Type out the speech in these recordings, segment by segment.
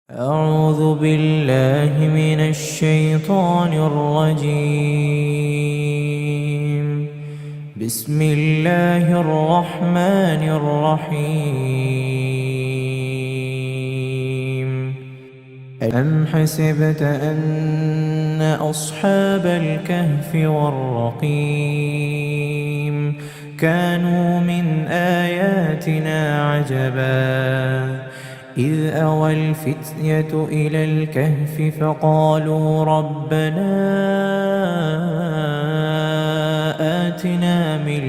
أعوذ بالله من الشيطان الرجيم. بسم الله الرحمن الرحيم. أم حسبت أن أصحاب الكهف والرقيم كانوا من آياتنا عجبا إذ أوى الفتية إلى الكهف فقالوا ربنا آتنا من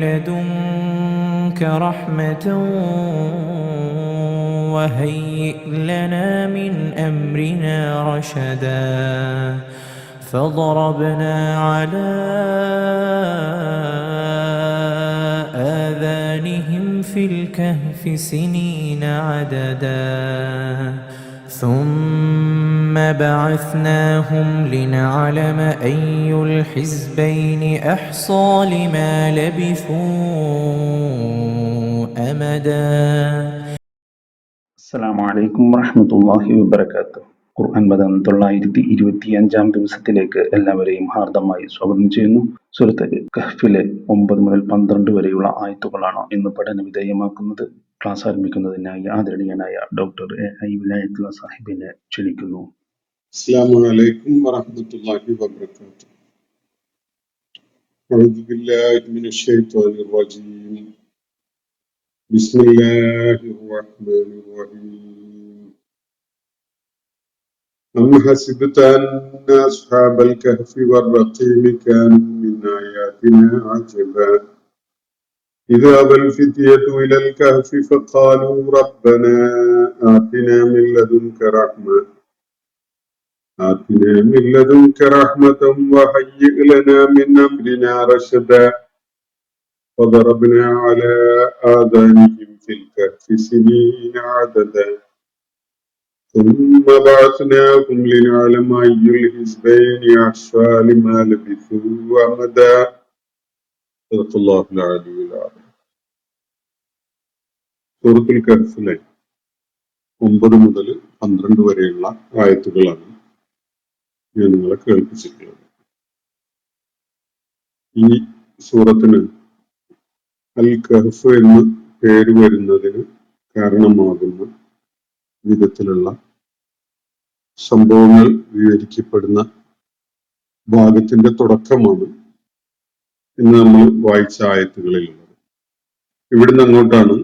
لدنك رحمة وهيئ لنا من أمرنا رشدا فضربنا على آذانهم في الكهف سنين عددا ثم بعثناهم لنعلم أي الحزبين أحصى لما لبثوا أمدا. السلام عليكم ورحمة الله وبركاته. ഖുർആൻ മതം 925 ദിവസത്തിലേക്ക് എല്ലാവരെയും ഹാർദമായി സ്വാഗതം ചെയ്യുന്നു. സൂറത്ത് കഹ്ഫിലെ 9 മുതൽ 12 വരെയുള്ള ആയത്തുകളാണ് ഇന്ന് പഠന വിധേയമാക്കുന്നത്. ക്ലാസ് ആരംഭിക്കുന്നതിനായി ആദരണീയനായ ഡോക്ടർ എ വിലായത്തുള്ള സാഹിബിനെ ക്ഷണിക്കുന്നു. അസ്സലാമു അലൈക്കും വറഹ്മത്തുള്ളാഹി വബറകാതുഹു. അഊദു ബില്ലാഹി മിനശ് ശൈത്വാനിർ റജീം. ബിസ്മില്ലാഹിർ റഹ്മാനിർ റഹീം. أم حسبت أن أصحاب الكهف والرقيم كانوا من آياتنا عجبا إذ أوى الفتية إلى الكهف فقالوا ربنا آتنا من لدنك رحمة وهيئ لنا من أمرنا رشدا فضربنا على آذانهم في الكهف سنين عددا ثم بعثناهم لنعلم أي الحزبين أحصى لما لبثوا أمدا صدق الله العلي العظيم. സൂറത്തുൽ കഹ്ഫിലെ 9 മുതൽ 12 വരെയുള്ള ആയത്തുകളാണ് ഞാൻ നിങ്ങളെ കേൾപ്പിച്ചിട്ടുള്ളത്. ഈ സൂറത്തിന് അൽ കഹ്ഫ് എന്ന് പേര് വരുന്നതിന് കാരണമാകുന്ന വിധത്തിലുള്ള സംഭവങ്ങൾ വിവരിക്കപ്പെടുന്ന ഭാഗത്തിന്റെ തുടക്കമാണ് ഇന്ന് നമ്മൾ വായിച്ച ആയത്തുകളിലുള്ളത്. ഇവിടുന്ന് അങ്ങോട്ടാണ്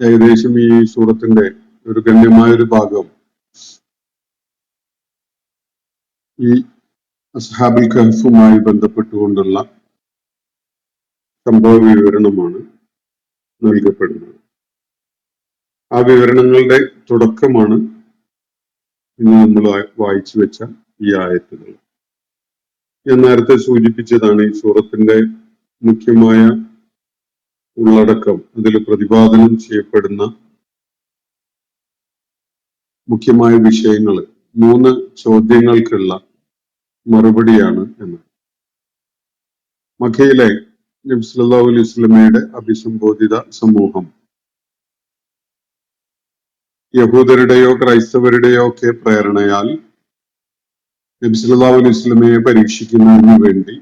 ഏകദേശം ഈ സൂറത്തിന്റെ ഒരു ഗണ്യമായ ഒരു ഭാഗം ഈ അസ്ഹാബുൽ കഹ്ഫുമായി ബന്ധപ്പെട്ടുകൊണ്ടുള്ള സംഭവ വിവരണമാണ് നൽകപ്പെടുന്നത്. ആ വിവരണങ്ങളുടെ തുടക്കമാണ് ഇന്ന് നമ്മൾ വായിച്ചു വെച്ച ഈ ആയത്തുകൾ. ഞാൻ നേരത്തെ സൂചിപ്പിച്ചതാണ് ഈ സൂറത്തിന്റെ മുഖ്യമായ ഉള്ളടക്കം, അതിൽ പ്രതിപാദനം ചെയ്യപ്പെടുന്ന മുഖ്യമായ വിഷയങ്ങൾ 3 ചോദ്യങ്ങൾക്കുള്ള മറുപടിയാണ് എന്ന്. മക്കയിലെ നബി സല്ലല്ലാഹു അലൈഹി വസല്ലമയുടെ അഭിസംബോധിത സമൂഹം യഹൂദരുടെയോ ക്രൈസ്തവരുടെയോ ഒക്കെ പ്രേരണയാൽ നബി സല്ലല്ലാഹു അലൈഹി വസല്ലമയെ പരീക്ഷിക്കുന്നതിന് വേണ്ടി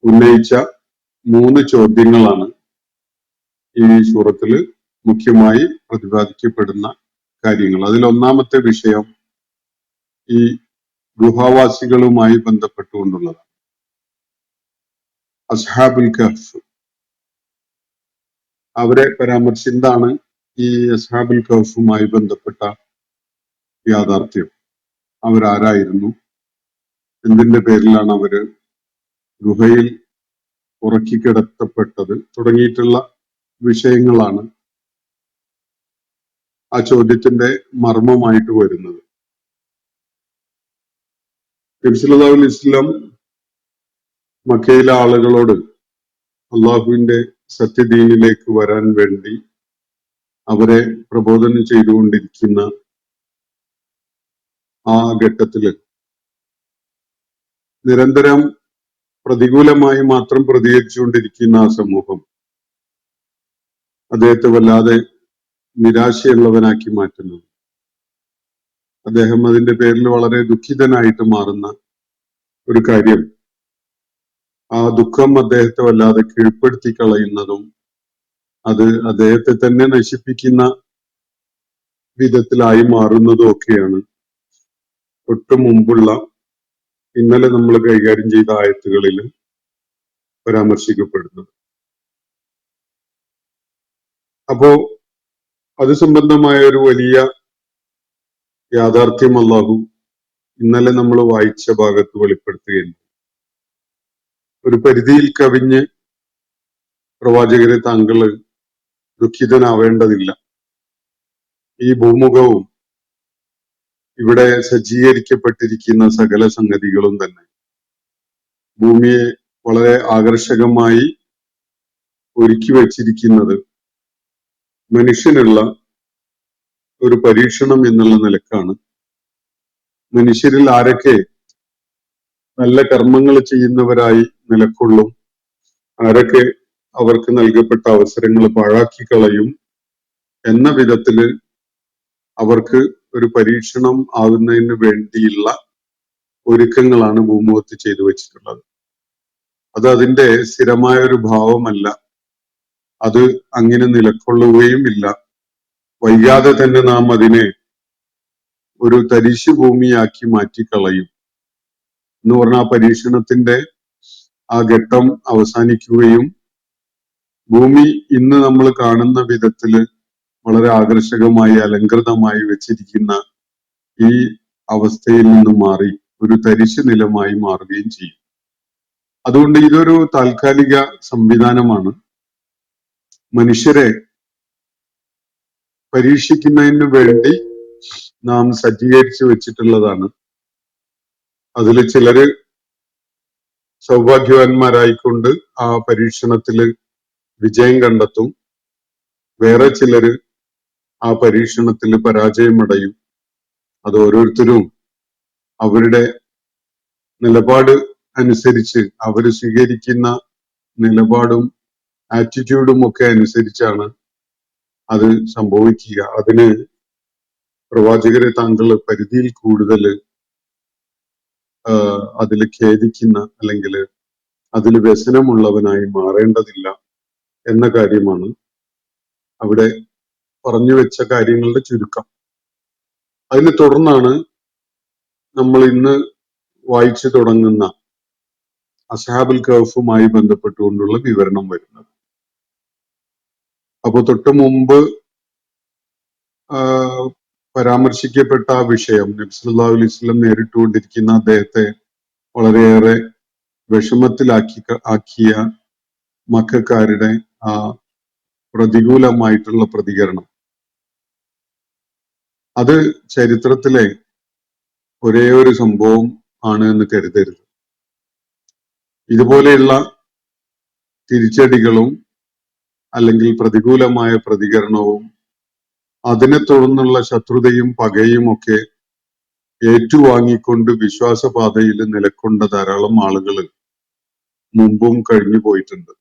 ഉന്നയിച്ച 3 ചോദ്യങ്ങളാണ് ഈ സൂറത്തിൽ മുഖ്യമായി പ്രതിപാദിക്കപ്പെടുന്ന കാര്യങ്ങൾ. അതിൽ ഒന്നാമത്തെ വിഷയം ഈ ഗുഹാവാസികളുമായി ബന്ധപ്പെട്ടുകൊണ്ടുള്ളതാണ്. അസ്ഹാബുൽ കഹ്ഫ് അവരെ പരാമർശിച്ചാണ് ഈ അസ്ഹാബുൽ കഹ്ഫുമായി ബന്ധപ്പെട്ട യാഥാർത്ഥ്യം. അവരാരായിരുന്നു, എന്തിന്റെ പേരിലാണ് അവര് ഗുഹയിൽ ഉറക്കിക്കിടത്തപ്പെട്ടത് തുടങ്ങിയിട്ടുള്ള വിഷയങ്ങളാണ് ആ ചോദ്യത്തിന്റെ മർമ്മമായിട്ട് വരുന്നത്. നബി സല്ലല്ലാഹു അലൈഹി വസല്ലം മക്കയിലെ ആളുകളോട് അള്ളാഹുവിന്റെ സത്യദീനിലേക്ക് വരാൻ വേണ്ടി അവരെ പ്രബോധനം ചെയ്തുകൊണ്ടിരിക്കുന്ന ആ ഘട്ടത്തില് നിരന്തരം പ്രതികൂലമായി മാത്രം പ്രതികരിച്ചുകൊണ്ടിരിക്കുന്ന ആ സമൂഹം അദ്ദേഹത്തെ വല്ലാതെ നിരാശയുള്ളവനാക്കി മാറ്റുന്നത്. അദ്ദേഹം അതിന്റെ പേരിൽ വളരെ ദുഃഖിതനായിട്ട് മാറുന്ന ഒരു കാര്യം, ആ ദുഃഖം അദ്ദേഹത്തെ വല്ലാതെ കീഴ്പ്പെടുത്തി കളയുന്നതും അത് അദ്ദേഹത്തെ തന്നെ നശിപ്പിക്കുന്ന വിധത്തിലായി മാറുന്നതും ഒക്കെയാണ് തൊട്ടു മുമ്പുള്ള ഇന്നലെ നമ്മൾ കൈകാര്യം ചെയ്ത ആയത്തുകളിൽ പരാമർശിക്കപ്പെടുന്നത്. അപ്പോ അത് സംബന്ധമായ ഒരു വലിയ യാഥാർത്ഥ്യം അല്ലാഹു ഇന്നലെ നമ്മൾ വായിച്ച ഭാഗത്ത് വെളിപ്പെടുത്തുകയും ഒരു പരിധിയിൽ കവിഞ്ഞ് പ്രവാചകരെ താങ്കൾ ദുഃഖിതനാവേണ്ടതില്ല. ഈ ഭൂമുഖവും ഇവിടെ സജ്ജീകരിക്കപ്പെട്ടിരിക്കുന്ന സകല സംഗതികളും തന്നെ ഭൂമിയെ വളരെ ആകർഷകമായി ഒരുക്കി വച്ചിരിക്കുന്നത് മനുഷ്യനുള്ള ഒരു പരീക്ഷണം എന്നുള്ള നിലക്കാണ്. മനുഷ്യരിൽ ആരൊക്കെ നല്ല കർമ്മങ്ങൾ ചെയ്യുന്നവരായി നിലകൊള്ളും, ആരൊക്കെ അവർക്ക് നൽകപ്പെട്ട അവസരങ്ങൾ പാഴാക്കി കളയും എന്ന വിധത്തില് അവർക്ക് ഒരു പരീക്ഷണം ആകുന്നതിന് വേണ്ടിയുള്ള ഒരുക്കങ്ങളാണ് ഭൂമുഖത്ത് ചെയ്തു വെച്ചിട്ടുള്ളത്. അത് അതിന്റെ സ്ഥിരമായ ഒരു ഭാവമല്ല, അത് അങ്ങനെ നിലകൊള്ളുകയും ഇല്ല. വൈകാതെ തന്നെ നാം അതിനെ ഒരു തരിശു ഭൂമിയാക്കി മാറ്റിക്കളയും എന്ന് പറഞ്ഞ ആ പരീക്ഷണത്തിന്റെ ആ ഘട്ടം അവസാനിക്കുകയും ഭൂമി ഇന്ന് നമ്മൾ കാണുന്ന വിധത്തില് വളരെ ആകർഷകമായി അലങ്കൃതമായി വെച്ചിരിക്കുന്ന ഈ അവസ്ഥയിൽ നിന്ന് മാറി ഒരു തരിശു നിലമായി മാറുകയും ചെയ്യും. അതുകൊണ്ട് ഇതൊരു താൽക്കാലിക സംവിധാനമാണ്. മനുഷ്യരെ പരീക്ഷിക്കുന്നതിന് വേണ്ടി നാം സജ്ജീകരിച്ചു വെച്ചിട്ടുള്ളതാണ്. അതിൽ ചിലര് സൗഭാഗ്യവാന്മാരായിക്കൊണ്ട് ആ പരീക്ഷണത്തില് വിജയം കണ്ടെത്തും, വേറെ ചിലര് ആ പരീക്ഷണത്തിൽ പരാജയമടയും. അത് ഓരോരുത്തരും അവരുടെ നിലപാട് അനുസരിച്ച്, അവര് സ്വീകരിക്കുന്ന നിലപാടും ആറ്റിറ്റ്യൂഡും ഒക്കെ അനുസരിച്ചാണ് അത് സംഭവിക്കുക. അതിന് പ്രവാചകരെ താങ്കൾ പരിധിയിൽ കൂടുതൽ അതിൽ ഖേദിക്കുന്ന അല്ലെങ്കിൽ അതിൽ വ്യസനമുള്ളവനായി മാറേണ്ടതില്ല എന്ന കാര്യമാണ് അവിടെ പറഞ്ഞു വെച്ച കാര്യങ്ങളുടെ ചുരുക്കം. അതിനെ തുടർന്നാണ് നമ്മൾ ഇന്ന് വായിച്ചു തുടങ്ങുന്ന അസ്ഹാബുൽ കഹ്ഫുമായി ബന്ധപ്പെട്ടുകൊണ്ടുള്ള വിവരണം വരുന്നത്. അപ്പോൾ തൊട്ട് മുമ്പ് പരാമർശിക്കപ്പെട്ട ആ വിഷയം, നബി സല്ലല്ലാഹു അലൈഹി വസല്ലം നേരിട്ടുകൊണ്ടിരിക്കുന്ന അദ്ദേഹത്തെ വളരെയേറെ വിഷമത്തിലാക്കിയ മക്കക്കാരുടെ ആ പ്രതികൂലമായിട്ടുള്ള പ്രതികരണം, അത് ചരിത്രത്തിലെ ഒരേ ഒരു സംഭവം ആണ് എന്ന് കരുതരുത്. ഇതുപോലെയുള്ള തിരിച്ചടികളും അല്ലെങ്കിൽ പ്രതികൂലമായ പ്രതികരണവും അതിനെ തുടർന്നുള്ള ശത്രുതയും പകയും ഒക്കെ ഏറ്റുവാങ്ങിക്കൊണ്ട് വിശ്വാസപാതയിൽ നിലകൊണ്ട ധാരാളം ആളുകൾ മുമ്പും കഴിഞ്ഞു പോയിട്ടുണ്ട്.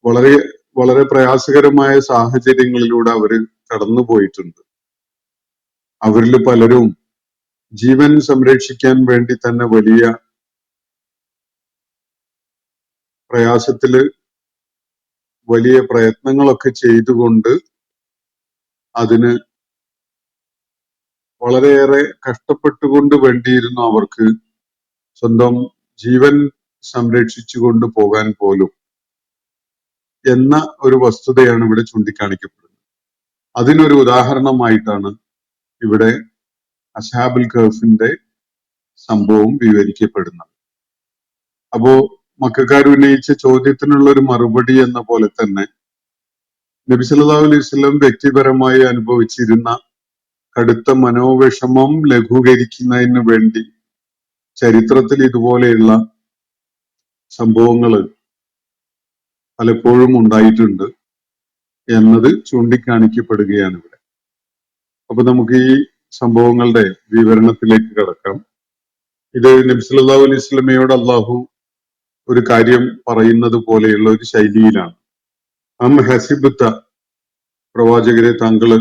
വളരെ വളരെ പ്രയാസകരമായ സാഹചര്യങ്ങളിലൂടെ അവര് കടന്നുപോയിട്ടുണ്ട്. അവരിൽ പലരും ജീവൻ സംരക്ഷിക്കാൻ വേണ്ടി തന്നെ വലിയ പ്രയാസത്തില് വലിയ പ്രയത്നങ്ങളൊക്കെ ചെയ്തുകൊണ്ട് അതിന് വളരെയേറെ കഷ്ടപ്പെട്ടുകൊണ്ട് വേണ്ടിയിരുന്നു അവർക്ക് സ്വന്തം ജീവൻ സംരക്ഷിച്ചുകൊണ്ട് പോകാൻ പോലും എന്ന ഒരു വസ്തുതയാണ് ഇവിടെ ചൂണ്ടിക്കാണിക്കപ്പെടുന്നത്. അതിനൊരു ഉദാഹരണമായിട്ടാണ് ഇവിടെ അസ്ഹാബുൽ കഹ്ഫിന്റെ സംഭവം വിവരിക്കപ്പെടുന്നത്. അപ്പോ മക്കക്കാർ ഉന്നയിച്ച ചോദ്യത്തിനുള്ള ഒരു മറുപടി എന്ന പോലെ തന്നെ നബി സല്ലല്ലാഹു അലൈഹി വസല്ലം വ്യക്തിപരമായി അനുഭവിച്ചിരുന്ന കടുത്ത മനോവിഷമം ലഘൂകരിക്കുന്നതിന് വേണ്ടി ചരിത്രത്തിൽ ഇതുപോലെയുള്ള സംഭവങ്ങൾ പലപ്പോഴും ഉണ്ടായിട്ടുണ്ട് എന്നത് ചൂണ്ടിക്കാണിക്കപ്പെടുകയാണ് ഇവിടെ. അപ്പൊ നമുക്ക് ഈ സംഭവങ്ങളുടെ വിവരണത്തിലേക്ക് കടക്കാം. ഇത് നബി സല്ലല്ലാഹു അലൈഹി വസല്ലമയോട് അള്ളാഹു ഒരു കാര്യം പറയുന്നത് പോലെയുള്ള ഒരു ശൈലിയിലാണ്. അം ഹസിബത്ത, പ്രവാചകരെ താങ്കൾ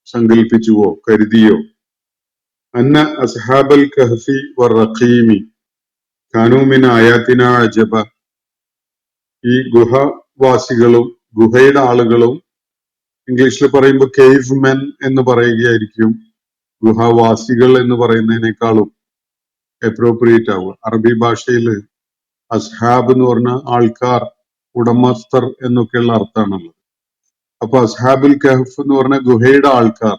സങ്കല്പിച്ചുവോ, കരുതിയോ, അന്ന അസ്ഹാബൽ കഹ്ഫി വറഖീമി കാനൂ മിൻ ആയാതിനാ അജബ, ഈ ഗുഹവാസികളും ഗുഹയുടെ ആളുകളും, ഇംഗ്ലീഷിൽ പറയുമ്പോൾ കേവ് മെൻ എന്ന് പറയുകയായിരിക്കും ഗുഹവാസികൾ എന്ന് പറയുന്നതിനേക്കാളും അപ്രോപ്രിയേറ്റ് ആവുക. അറബി ഭാഷയിൽ അസ്ഹാബ് എന്ന് പറഞ്ഞ ആൾക്കാർ, ഉടമസ്ഥർ എന്നൊക്കെയുള്ള അർത്ഥമാണുള്ളത്. അപ്പൊ അസ്ഹാബുൽ കഹഫ് എന്ന് പറഞ്ഞ ഗുഹയുടെ ആൾക്കാർ,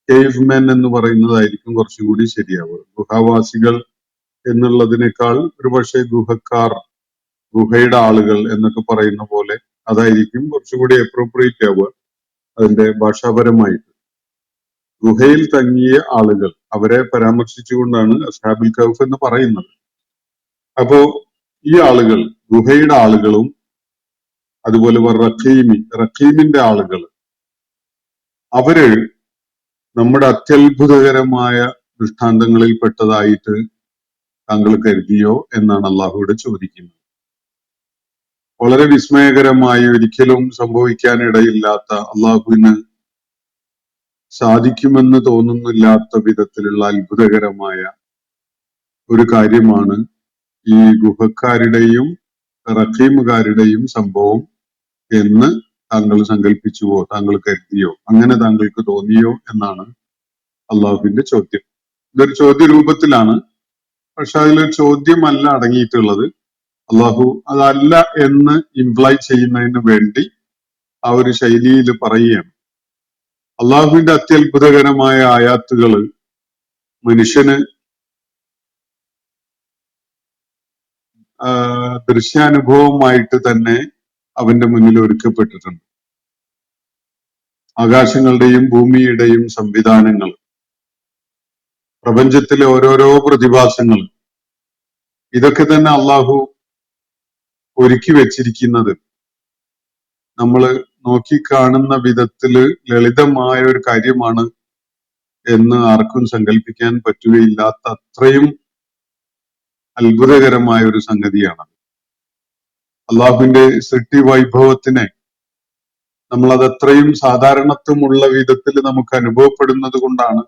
കേവ് മെൻ എന്ന് പറയുന്നതായിരിക്കും കുറച്ചുകൂടി ശരിയാവുക. ഗുഹാവാസികൾ എന്നുള്ളതിനേക്കാൾ ഒരുപക്ഷെ ഗുഹക്കാർ, ഗുഹയുടെ ആളുകൾ എന്നൊക്കെ പറയുന്ന പോലെ അതായിരിക്കും കുറച്ചുകൂടി അപ്രോപ്രിയേറ്റ് ആവുക അതിന്റെ ഭാഷാപരമായിട്ട്. ഗുഹയിൽ തങ്ങിയ ആളുകൾ, അവരെ പരാമർശിച്ചുകൊണ്ടാണ് അസ്ഹാബുൽ കഹഫ് എന്ന് പറയുന്നത്. അപ്പോ ഈ ആളുകൾ, ഗുഹയുടെ ആളുകളും അതുപോലെ റഖീമിന്റെ ആളുകൾ, അവര് നമ്മുടെ അത്യത്ഭുതകരമായ ദൃഷ്ടാന്തങ്ങളിൽ പെട്ടതായിട്ട് താങ്കൾ കരുതിയോ എന്നാണ് അള്ളാഹുവിടെ ചോദിക്കുന്നത്. വളരെ വിസ്മയകരമായി, ഒരിക്കലും സംഭവിക്കാനിടയില്ലാത്ത, അള്ളാഹുവിന് സാധിക്കുമെന്ന് തോന്നുന്നില്ലാത്ത വിധത്തിലുള്ള അത്ഭുതകരമായ ഒരു കാര്യമാണ് ഈ ഗുഹക്കാരുടെയും റഖീമുകാരുടെയും സംഭവം എന്ന് താങ്കൾ സങ്കല്പിച്ചുവോ, താങ്കൾ കരുതിയോ, അങ്ങനെ താങ്കൾക്ക് തോന്നിയോ എന്നാണ് അള്ളാഹുവിന്റെ ചോദ്യം. ഇതൊരു ചോദ്യ രൂപത്തിലാണ്, പക്ഷെ അതിലൊരു ചോദ്യമല്ല അടങ്ങിയിട്ടുള്ളത്. അള്ളാഹു അതല്ല എന്ന് ഇംപ്ലൈ ചെയ്യുന്നതിന് വേണ്ടി ആ ഒരു ശൈലിയിൽ പറയുകയാണ്. അള്ളാഹുവിന്റെ അത്യത്ഭുതകരമായ ആയാത്തുകൾ മനുഷ്യന് ദൃശ്യാനുഭവമായിട്ട് തന്നെ അവന്റെ മുന്നിൽ ഒരുക്കപ്പെട്ടിട്ടുണ്ട്. ആകാശങ്ങളുടെയും ഭൂമിയുടെയും സംവിധാനങ്ങൾ, പ്രപഞ്ചത്തിലെ ഓരോരോ പ്രതിഭാസങ്ങൾ, ഇതൊക്കെ തന്നെ അള്ളാഹു ഒരുക്കി വെച്ചിരിക്കുന്നത് നമ്മൾ നോക്കിക്കാണുന്ന വിധത്തില് ലളിതമായ ഒരു കാര്യമാണ് എന്ന് ആർക്കും സങ്കല്പിക്കാൻ പറ്റുകയില്ലാത്ത അത്രയും അത്ഭുതകരമായ ഒരു സംഗതിയാണ്. അള്ളാഹുവിന്റെ സൃഷ്ടി വൈഭവത്തിനെ നമ്മളത് അത്രയും സാധാരണത്വമുള്ള വിധത്തിൽ നമുക്ക് അനുഭവപ്പെടുന്നത് കൊണ്ടാണ്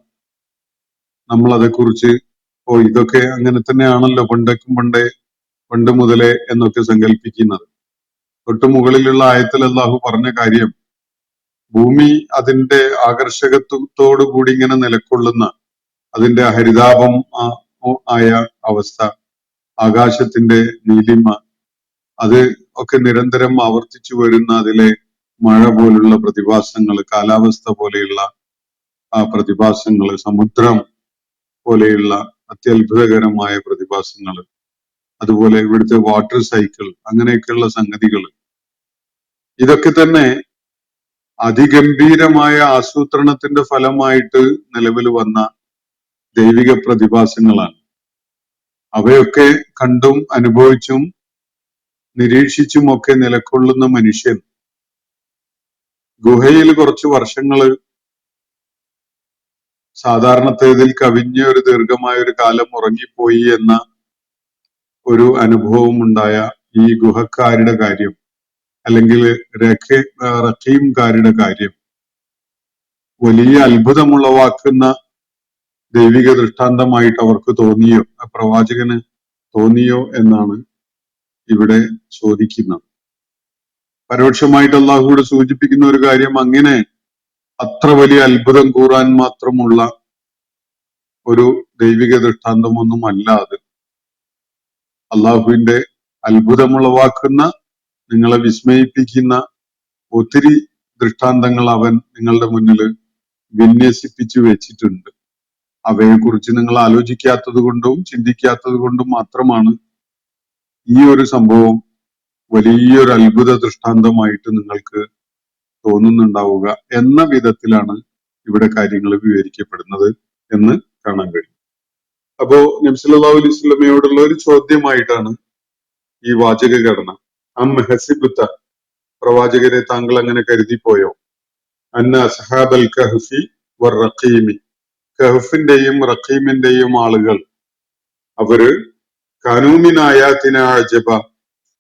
നമ്മൾ അതേക്കുറിച്ച് ഇതൊക്കെ അങ്ങനെ തന്നെയാണല്ലോ പണ്ട് മുതലേ എന്നൊക്കെ സങ്കല്പിക്കുന്നത്. തൊട്ടു മുകളിലുള്ള ആയത്തിൽ അള്ളാഹു പറഞ്ഞ കാര്യം, ഭൂമി അതിന്റെ ആകർഷകത്വത്തോടു കൂടി ഇങ്ങനെ നിലകൊള്ളുന്ന, അതിന്റെ ഹരിതാപം ആയ അവസ്ഥ, ആകാശത്തിന്റെ നീലിമ, അത് ഒക്കെ നിരന്തരം ആവർത്തിച്ചു വരുന്ന അതിലെ മഴ പോലുള്ള പ്രതിഭാസങ്ങൾ, കാലാവസ്ഥ പോലെയുള്ള ആ പ്രതിഭാസങ്ങൾ, സമുദ്രം പോലെയുള്ള അത്യത്ഭുതകരമായ പ്രതിഭാസങ്ങൾ, അതുപോലെ ഇവിടുത്തെ വാട്ടർ സൈക്കിൾ, അങ്ങനെയൊക്കെയുള്ള സംഗതികൾ, ഇതൊക്കെ തന്നെ അതിഗംഭീരമായ ആസൂത്രണത്തിന്റെ ഫലമായിട്ട് നിലവിൽ വന്ന ദൈവിക പ്രതിഭാസങ്ങളാണ്. അവയൊക്കെ കണ്ടും അനുഭവിച്ചും നിരീക്ഷിച്ചുമൊക്കെ നിലകൊള്ളുന്ന മനുഷ്യൻ ഗുഹയിൽ കുറച്ച് വർഷങ്ങള് സാധാരണത്തേതിൽ കവിഞ്ഞ ഒരു ദീർഘമായ ഒരു കാലം ഉറങ്ങിപ്പോയി എന്ന ഒരു അനുഭവം ഉണ്ടായ ഈ ഗുഹക്കാരുടെ കാര്യം, അല്ലെങ്കിൽ റഖീംകാരുടെ കാര്യം വലിയ അത്ഭുതമുളവാക്കുന്ന ദൈവിക ദൃഷ്ടാന്തമായിട്ട് അവർക്ക് തോന്നിയോ, ആ പ്രവാചകന് തോന്നിയോ എന്നാണ് ഇവിടെ ചോദിക്കുന്നത്. പരോക്ഷമായിട്ട് അള്ളാഹുവിടെ സൂചിപ്പിക്കുന്ന ഒരു കാര്യം, അങ്ങനെ അത്ര വലിയ അത്ഭുതം കൂറാൻ മാത്രമുള്ള ഒരു ദൈവിക ദൃഷ്ടാന്തമൊന്നും അല്ലാതെ അള്ളാഹുവിന്റെ അത്ഭുതമുളവാക്കുന്ന, നിങ്ങളെ വിസ്മയിപ്പിക്കുന്ന ഒത്തിരി ദൃഷ്ടാന്തങ്ങൾ അവൻ നിങ്ങളുടെ മുന്നിൽ വിന്യസിപ്പിച്ചു വെച്ചിട്ടുണ്ട്. അവയെക്കുറിച്ച് നിങ്ങൾ ആലോചിക്കാത്തത് കൊണ്ടും ചിന്തിക്കാത്തത് കൊണ്ടും മാത്രമാണ് ഈ ഒരു സംഭവം വലിയൊരു അത്ഭുത ദൃഷ്ടാന്തമായിട്ട് നിങ്ങൾക്ക് തോന്നുന്നുണ്ടാവുക എന്ന വിധത്തിലാണ് ഇവിടെ കാര്യങ്ങൾ വിവരിക്കപ്പെടുന്നത് എന്ന് കാണാൻ കഴിയും. അപ്പോ നബി സല്ലല്ലാഹു അലൈഹി വസല്ലമയോടുള്ള ഒരു ചോദ്യമായിട്ടാണ് ഈ വാചക ഘടന. അം ഹസിബ്ത, പ്രവാചകരെ താങ്കൾ അങ്ങനെ കരുതിപ്പോയോ, അന്ന അസ്ഹാബൽ കഹ്ഫി വറഖീമി, കഹ്ഫിന്റെയും റഖീമിന്റെയും ആളുകൾ, അവര് കാനൂ മിൻ ആയാതിനാ അജബ,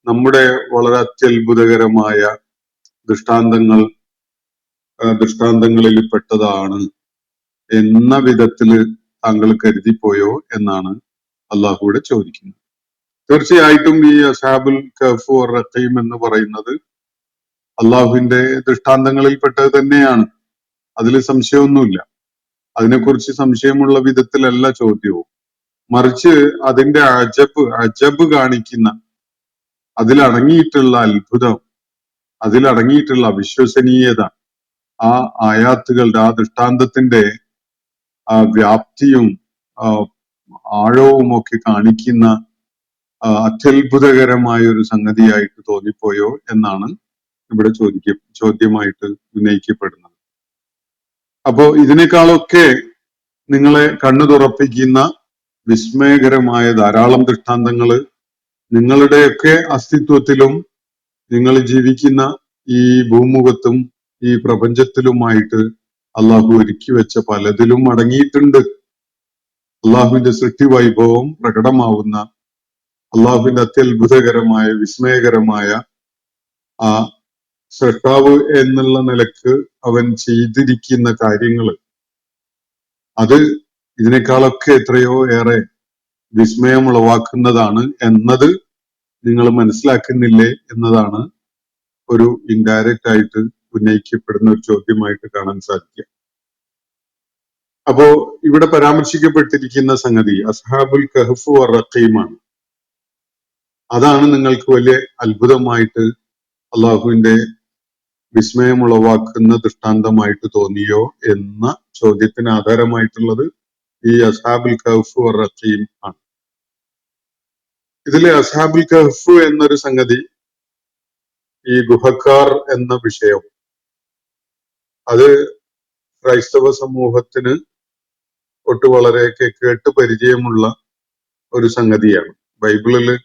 നമ്മുടെ വളരെ അത്യത്ഭുതകരമായ ദൃഷ്ടാന്തങ്ങളിൽ പെട്ടതാണ് എന്ന വിധത്തില് താങ്കൾ കരുതിപ്പോയോ എന്നാണ് അള്ളാഹുവിടെ ചോദിക്കുന്നത്. തീർച്ചയായിട്ടും ഈ അസ്ഹാബുൽ കഹ്ഫ് വർ റഖീം എന്ന് പറയുന്നത് അള്ളാഹുവിന്റെ ദൃഷ്ടാന്തങ്ങളിൽപ്പെട്ടത് തന്നെയാണ്. അതിൽ സംശയമൊന്നുമില്ല. അതിനെക്കുറിച്ച് സംശയമുള്ള വിധത്തിലല്ല ചോദ്യവും. മറിച്ച് അതിന്റെ അജബ് കാണിക്കുന്ന, അതിലടങ്ങിയിട്ടുള്ള അത്ഭുതം, അതിലടങ്ങിയിട്ടുള്ള അവിശ്വസനീയത, ആ ആയാത്തുകളുടെ, ആ ദൃഷ്ടാന്തത്തിന്റെ ആ വ്യാപ്തിയും ആഴവും ഒക്കെ കാണിക്കുന്ന അത്യത്ഭുതകരമായ ഒരു സംഗതിയായിട്ട് തോന്നിപ്പോയോ എന്നാണ് ഇവിടെ ചോദ്യമായിട്ട് ഉന്നയിക്കപ്പെടുന്നത്. അപ്പോ ഇതിനേക്കാളൊക്കെ നിങ്ങളെ കണ്ണു തുറപ്പിക്കുന്ന വിസ്മയകരമായ ധാരാളം ദൃഷ്ടാന്തങ്ങള് നിങ്ങളുടെയൊക്കെ അസ്തിത്വത്തിലും നിങ്ങൾ ജീവിക്കുന്ന ഈ ഭൂമുഖത്തും ഈ പ്രപഞ്ചത്തിലുമായിട്ട് അള്ളാഹു ഒരുക്കി വെച്ച പലതിലും അടങ്ങിയിട്ടുണ്ട്. അള്ളാഹുവിന്റെ സൃഷ്ടി വൈഭവം പ്രകടമാവുന്ന, അള്ളാഹുവിന്റെ അത്യത്ഭുതകരമായ വിസ്മയകരമായ ആ സൃഷ്ടാവ് എന്നുള്ള നിലക്ക് അവൻ ചെയ്തിരിക്കുന്ന കാര്യങ്ങള്, അത് ഇതിനേക്കാളൊക്കെ എത്രയോ ഏറെ വിസ്മയമുളവാക്കുന്നതാണ് എന്നത് നിങ്ങൾ മനസ്സിലാക്കുന്നില്ലേ എന്നതാണ് ഒരു ഇൻഡയറക്റ്റ് ആയിട്ട് ഉന്നയിക്കപ്പെടുന്ന ഒരു ചോദ്യമായിട്ട് കാണാൻ സാധിക്കുക. അപ്പോ ഇവിടെ പരാമർശിക്കപ്പെട്ടിരിക്കുന്ന സംഗതി അസ്ഹാബുൽ കഹ്ഫ് വർ റഖീമാണ്. അതാണ് നിങ്ങൾക്ക് വലിയ അത്ഭുതമായിട്ട്, അള്ളാഹുവിന്റെ വിസ്മയമുളവാക്കുന്ന ദൃഷ്ടാന്തമായിട്ട് തോന്നിയോ എന്ന ചോദ്യത്തിന് ആധാരമായിട്ടുള്ളത് ഈ അസ്ഹാബുൽ കഹ്ഫ് വർ റഖീം ആണ്. ഇതിലെ അസ്ഹാബുൽ കഹ്ഫ് എന്നൊരു സംഗതി, ഈ ഗുഹക്കാർ എന്ന വിഷയം, അത് ക്രൈസ്തവ സമൂഹത്തിന് ഒട്ട് വളരെയൊക്കെ കേട്ട് പരിചയമുള്ള ഒരു സംഗതിയാണ്. ബൈബിളില്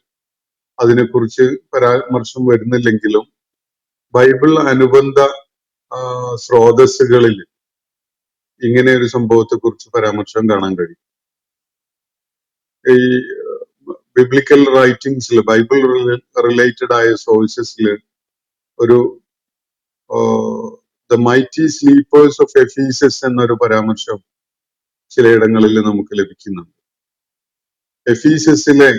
അതിനെക്കുറിച്ച് പരാമർശം വരുന്നില്ലെങ്കിലും ബൈബിൾ അനുബന്ധ സ്രോതസ്സുകളിൽ ഇങ്ങനെ ഒരു സംഭവത്തെ കുറിച്ച് പരാമർശം കാണാൻ കഴിയും. ഈ ബിബ്ലിക്കൽ റൈറ്റിംഗ്സിൽ, ബൈബിൾ റിലേറ്റഡ് ആയ സോഴ്സസിൽ ഒരു ദ മൈറ്റി സ്ലീപ്പേഴ്സ് ഓഫ് എഫീസസ് എന്നൊരു പരാമർശം ചിലയിടങ്ങളിൽ നമുക്ക് ലഭിക്കുന്നുണ്ട്. എഫീസസിലെ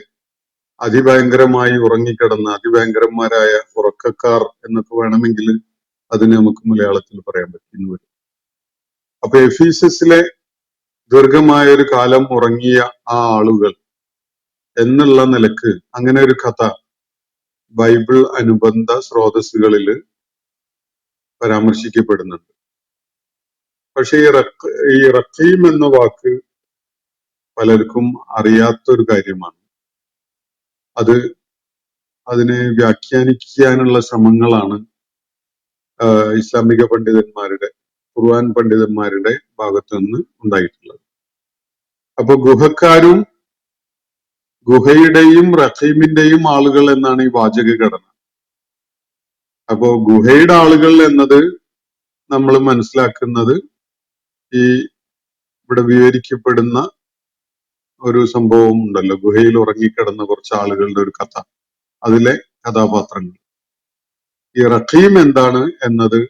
അതിഭയങ്കരമായി ഉറങ്ങിക്കിടന്ന അതിഭയങ്കരന്മാരായ ഉറക്കക്കാർ എന്നൊക്കെ വേണമെങ്കിൽ അതിന് നമുക്ക് മലയാളത്തിൽ പറയാൻ പറ്റുന്നു വരും. അപ്പൊ എഫീസസിലെ ദീർഘമായ ഒരു കാലം ഉറങ്ങിയ ആ ആളുകൾ എന്നുള്ള നിലക്ക് അങ്ങനെ ഒരു കഥ ബൈബിൾ അനുബന്ധ സ്രോതസ്സുകളിൽ പരാമർശിക്കപ്പെടുന്നുണ്ട്. പക്ഷെ ഈ റഖീം എന്ന വാക്ക് പലർക്കും അറിയാത്തൊരു കാര്യമാണ്. അതിനെ വ്യാഖ്യാനിക്കാനുള്ള ശ്രമങ്ങളാണ് ഇസ്ലാമിക പണ്ഡിതന്മാരുടെ, ഖുർആൻ പണ്ഡിതന്മാരുടെ ഭാഗത്തു നിന്ന് ഉണ്ടായിട്ടുള്ളത്. അപ്പൊ ഗുഹക്കാരും ഗുഹയുടെയും റഖീമിന്റെയും ആളുകൾ എന്നാണ് ഈ വാചക ഘടന. അപ്പോ ഗുഹയുടെ ആളുകൾ എന്നത് നമ്മൾ മനസ്സിലാക്കുന്നത് ഈ ഇവിടെ വിവരിക്കപ്പെടുന്ന ഒരു സംഭവം ഉണ്ടല്ലോ, ഗുഹയിൽ ഉറങ്ങിക്കിടന്ന കുറച്ച് ആളുകളുടെ ഒരു കഥ, അതിലെ കഥാപാത്രങ്ങൾ. ഈ റഖീം എന്താണ് എന്നത്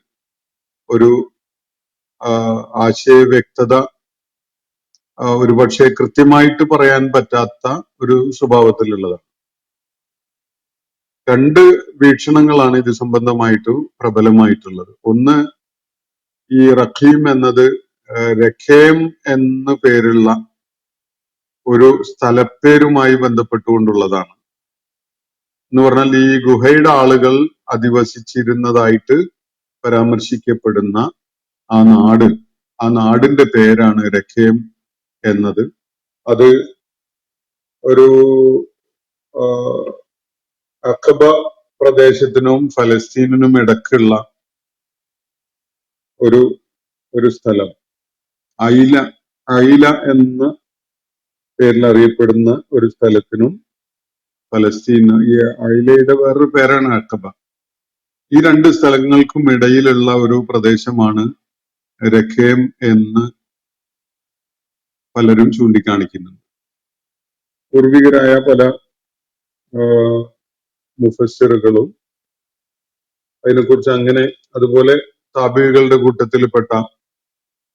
ഒരു ആശയവ്യക്തത ഒരുപക്ഷെ കൃത്യമായിട്ട് പറയാൻ പറ്റാത്ത ഒരു സ്വഭാവത്തിലുള്ളതാണ്. രണ്ട് വീക്ഷണങ്ങളാണ് ഇത് സംബന്ധമായിട്ട് പ്രബലമായിട്ടുള്ളത്. ഒന്ന്, ഈ റഖീം എന്നത് രഖേം എന്ന പേരുള്ള ഒരു സ്ഥലപ്പേരുമായി ബന്ധപ്പെട്ടുകൊണ്ടുള്ളതാണ്. എന്ന് പറഞ്ഞാൽ ഈ ഗുഹയുടെ ആളുകൾ അധിവസിച്ചിരുന്നതായിട്ട് പരാമർശിക്കപ്പെടുന്ന ആ നാടിന്റെ പേരാണ് രഖേം എന്നത്. അത് ഒരു അഖബ പ്രദേശത്തിനും ഫലസ്തീനിനും ഇടക്കുള്ള ഒരു സ്ഥലം. ഐല എന്ന പേരിൽ അറിയപ്പെടുന്ന ഒരു സ്ഥലത്തിനും ഫലസ്തീൻ, ഈ ഐലയുടെ വേറൊരു പേരാണ് അഖബ. ഈ രണ്ട് സ്ഥലങ്ങൾക്കും ഇടയിലുള്ള ഒരു പ്രദേശമാണ് രഖേം എന്ന് പലരും ചൂണ്ടിക്കാണിക്കുന്നുണ്ട്. പൂർവികരായ പല മുഫസ്സിറുകളും അതിനെക്കുറിച്ച് അങ്ങനെ അതുപോലെ താബികളുടെ കൂട്ടത്തിൽപ്പെട്ട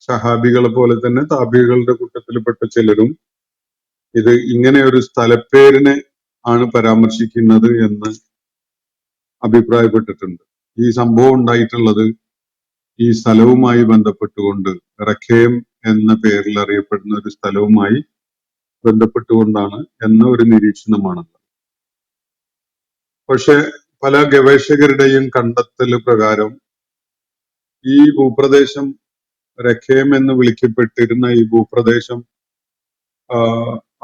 സഹാബികളെ പോലെ തന്നെ താബികളുടെ കൂട്ടത്തിൽപ്പെട്ട ചിലരും ഇത് ഇങ്ങനെ ഒരു സ്ഥലപ്പേരിനെ ആണ് പരാമർശിക്കുന്നത് എന്ന് അഭിപ്രായപ്പെട്ടിട്ടുണ്ട്. ഈ സംഭവം ഉണ്ടായിട്ടുള്ളത് ഈ സ്ഥലവുമായി ബന്ധപ്പെട്ടുകൊണ്ട് റഖേം എന്ന പേരിൽ അറിയപ്പെടുന്ന ഒരു സ്ഥലവുമായി ബന്ധപ്പെട്ടുകൊണ്ടാണ് എന്ന ഒരു നിരീക്ഷണമാണ്. പക്ഷെ പല ഗവേഷകരുടെയും കണ്ടെത്തൽ പ്രകാരം ഈ ഭൂപ്രദേശം റഖേം എന്ന് വിളിക്കപ്പെട്ടിരുന്ന ഈ ഭൂപ്രദേശം